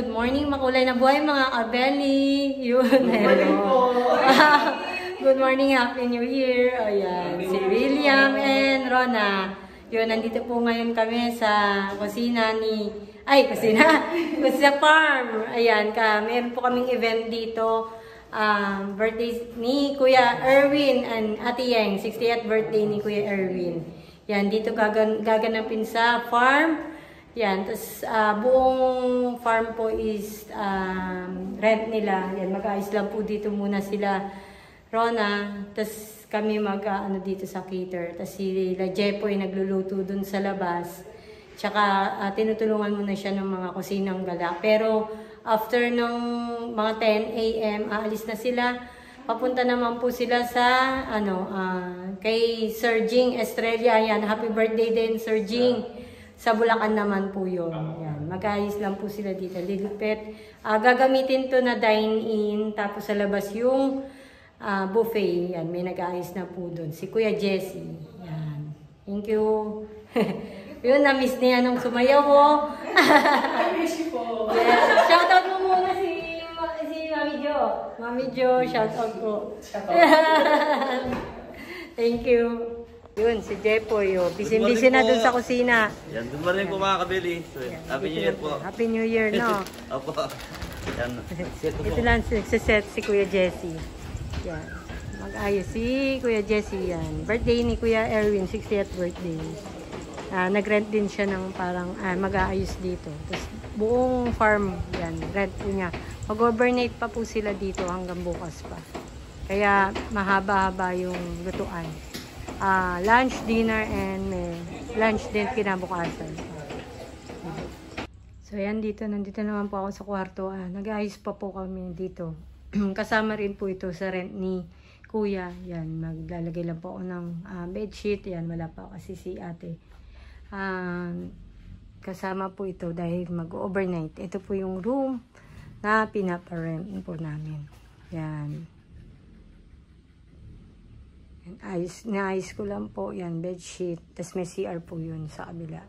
good morning, makulay na buhay mga kabeli. Yun, Good morning po. Good morning, Happy New Year. Ayan, si William and Rona. Yun, nandito po ngayon kami sa kusina sa farm. Ayan, meron po kaming event dito. Birthday ni Kuya Erwin and Ate Yang, 60th birthday ni Kuya Erwin. Yan, dito gaganapin sa farm. Yan, tapos buong farm po is rent nila. Yan, mag-ayos lang po dito muna sila Rona. Tapos kami dito sa cater. Tapos si La Jepoy nagluluto dun sa labas. Tsaka tinutulungan muna siya ng mga kusinang gala. Pero after ng mga 10 a.m. aalis na sila. Papunta naman po sila sa kay Sir Jing Estrella. Yan, happy birthday din Sir Jing. Sa Bulacan naman po yun. Yan, mag-ayos lang po sila dito. Lilipet. Gagamitin to na dine-in. Tapos sa labas yung buffet. Yan, may nag-ayos na po doon. Si Kuya Jesse. Yan. Thank you. Yun, na-miss niya nung sumayaw ko. I-miss you po. Yes. Shoutout mo muna si Mami Jo. Mami Jo, shoutout po. Thank you. Yun, si Jepoy. Busy-busy na dun sa kusina. Yan, good morning po mga kabili. So, Happy New Year po. Happy New Year, no? Opo. Yan. Ito lang nagsiset si Kuya Jesse. Yan. Mag-ayos si Kuya Jesse yan. Birthday ni Kuya Erwin, 60th birthday. Nag-rent din siya ng parang mag-aayos dito. Tapos buong farm yan, rent po niya. Mag-overnight pa po sila dito hanggang bukas pa. Kaya mahaba-haba yung lutuan. Lunch, dinner, and lunch din kinabukasan. So yan nandito naman po ako sa kwarto. Nag-aayos pa po kami dito. Kasama rin po ito sa rent ni Kuya. Yan, maglalagay lang po ako ng bedsheet. Yan, wala pa kasi si ate. Kasama po ito dahil mag-overnight. Ito po yung room na pinaparent po namin. Yan. Naayos ko lang po. Yan, bedsheet. Tapos may CR po yun sa kabila.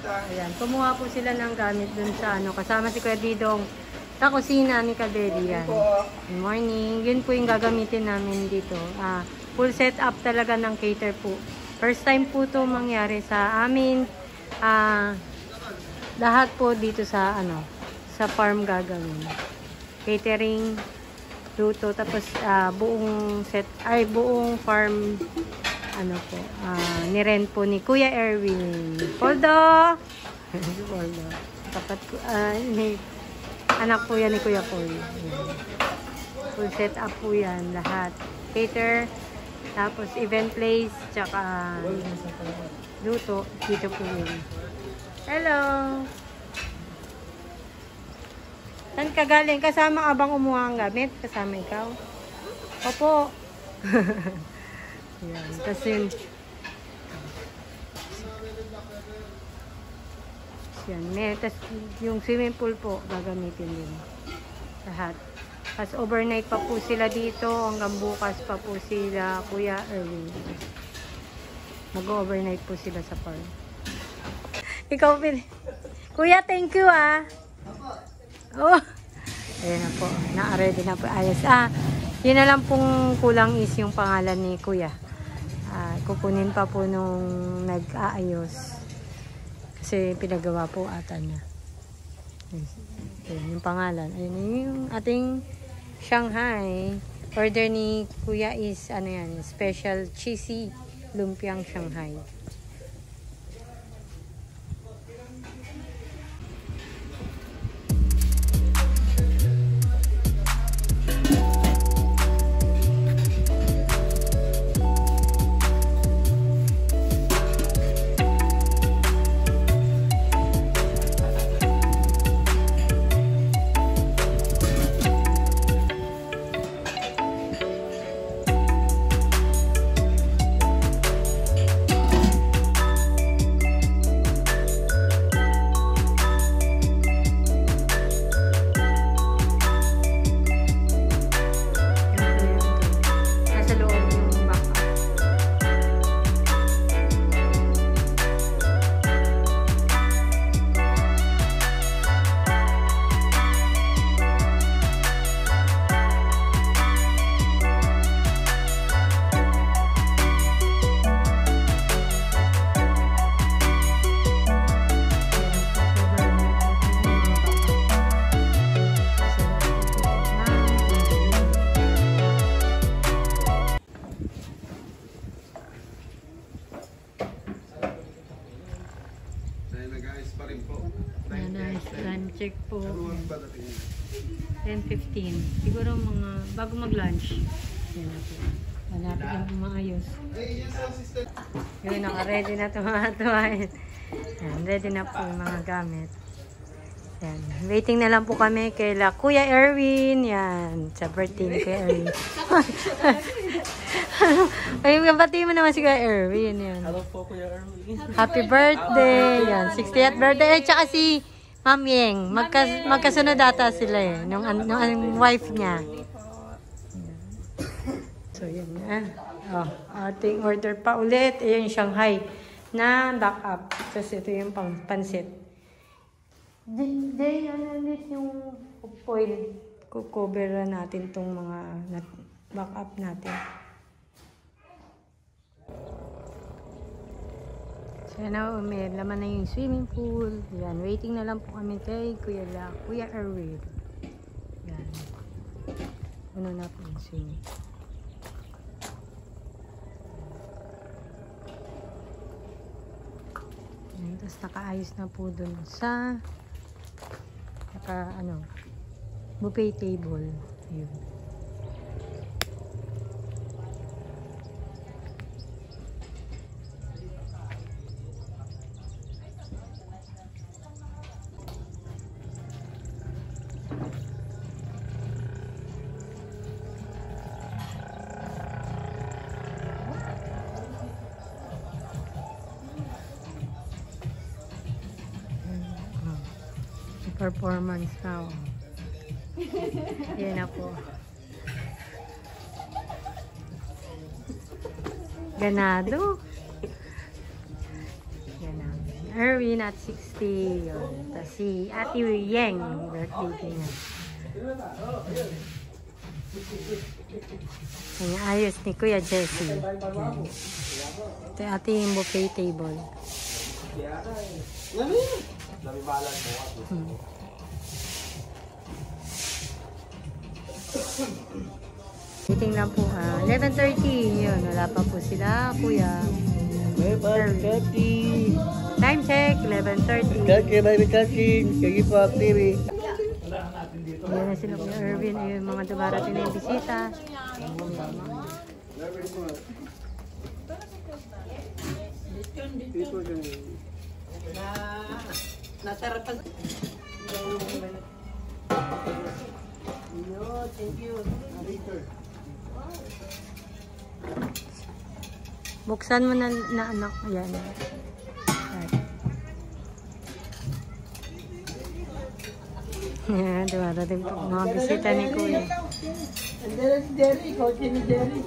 Ayan, kumuha po sila ng gamit dun sa kasama si Kuya Didong sa kusina ni Kabeli. Good morning. Yun po yung gagamitin namin dito. Full setup talaga ng cater po. First time po to mangyari sa amin. Lahat po dito sa sa farm gagawin. Catering, luto, tapos buong farm nirent po ni Kuya Erwin. Poldo! Poldo. Tapat ko, anak po yan ni Kuya Paul. Full set up po yan, lahat. Cater, tapos event place, tsaka luto, dito po yun. Hello! Saan ka galing? Kasama ka bang umuha ang gamit? Kasama ikaw? Opo! Yan, kasi yung swimming pool po gagamitin din lahat. Tapos overnight pa po sila dito hanggang bukas pa po sila Kuya Erwin. Mag-overnight po sila sa farm. Ikaw Kuya, thank you Oh. Ayan na po, na-ready na po. Ayos. Yun na lang pong kulang is yung pangalan ni Kuya. Kukunin pa po nung nag-aayos. Kasi pinagawa po ata niya. Ayun, yung pangalan. Ayun yung ating Shanghai. Order ni Kuya is special cheesy lumpiang Shanghai. Time check po. 10:15. Siguro mga bago mag-lunch. Yan na po. Malapit lang umaayos. Yun, naka-ready na ito mga tuwain. Yan, ready na po yung mga gamit. Yan. Waiting na lang po kami kay Kuya Erwin. Yan. Sa birthday ni Kuya Erwin. Ay, bati mo naman si Kuya Erwin. Yan. Hello po, Kuya Erwin. Happy birthday! Yan. 60th birthday. At saka si Ma'am Yeng. Magkasunod ata sila eh. Nung wife niya. So, yan na. Oh, ating order pa ulit. Ayan yung Shanghai na backup. Tapos ito yung pansit. Day, ano ulit yung foil. Kukover natin tong mga backup natin. So, yan na, may laman na yung swimming pool. Yan, waiting na lang po kami kay Kuya Erwin. Yan. Ano na po yung swimming pool. Tapos nakaayos na po dun sa buffet table. Ayun. Performance now. Yan na po. Ganado. Yan na. Erwin at 60. Yun. Tapos si Ate Yeng. Birthday niya. Ang ayos ni Kuya Jesse. Yan. Ito yung ating buffet table. Meeting lang po. 11:30. Yun, wala pa po sila, Kuya. Time check, 11:30. Yan na sila, Kuya Erwin. Ayun, mga dumarating na yung bisita. Nasarapan. Thank you. Buksan mo na anak. Yan. Yan, dumarating po mga bisita ni Kuya. And then si Jerry, coach ni Jerry.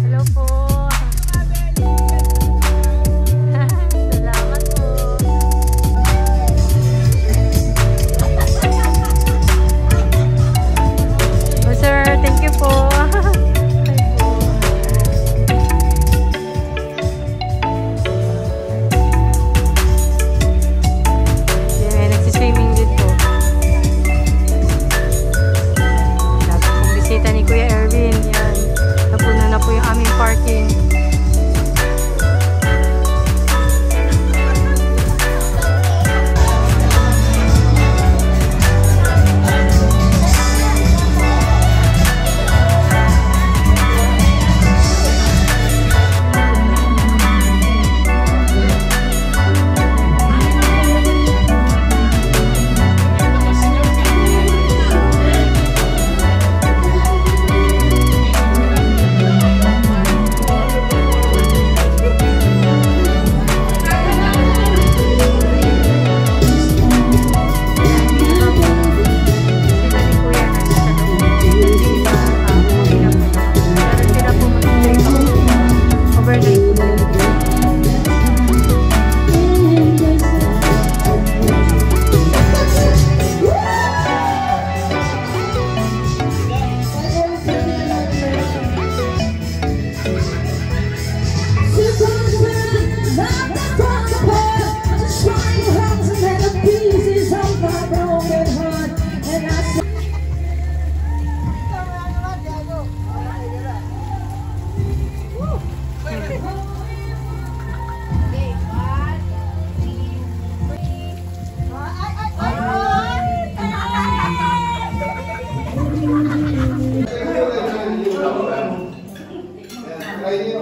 Hello po. Salamat po. Oh, sir, thank you po. Yan, nagsiswimming din po. Dapat pong bisita ni Kuya Erwin. Yan. Napuno na po yung aming parking.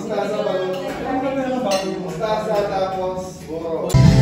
Mustasa, balon. Mustasa, tapos buro.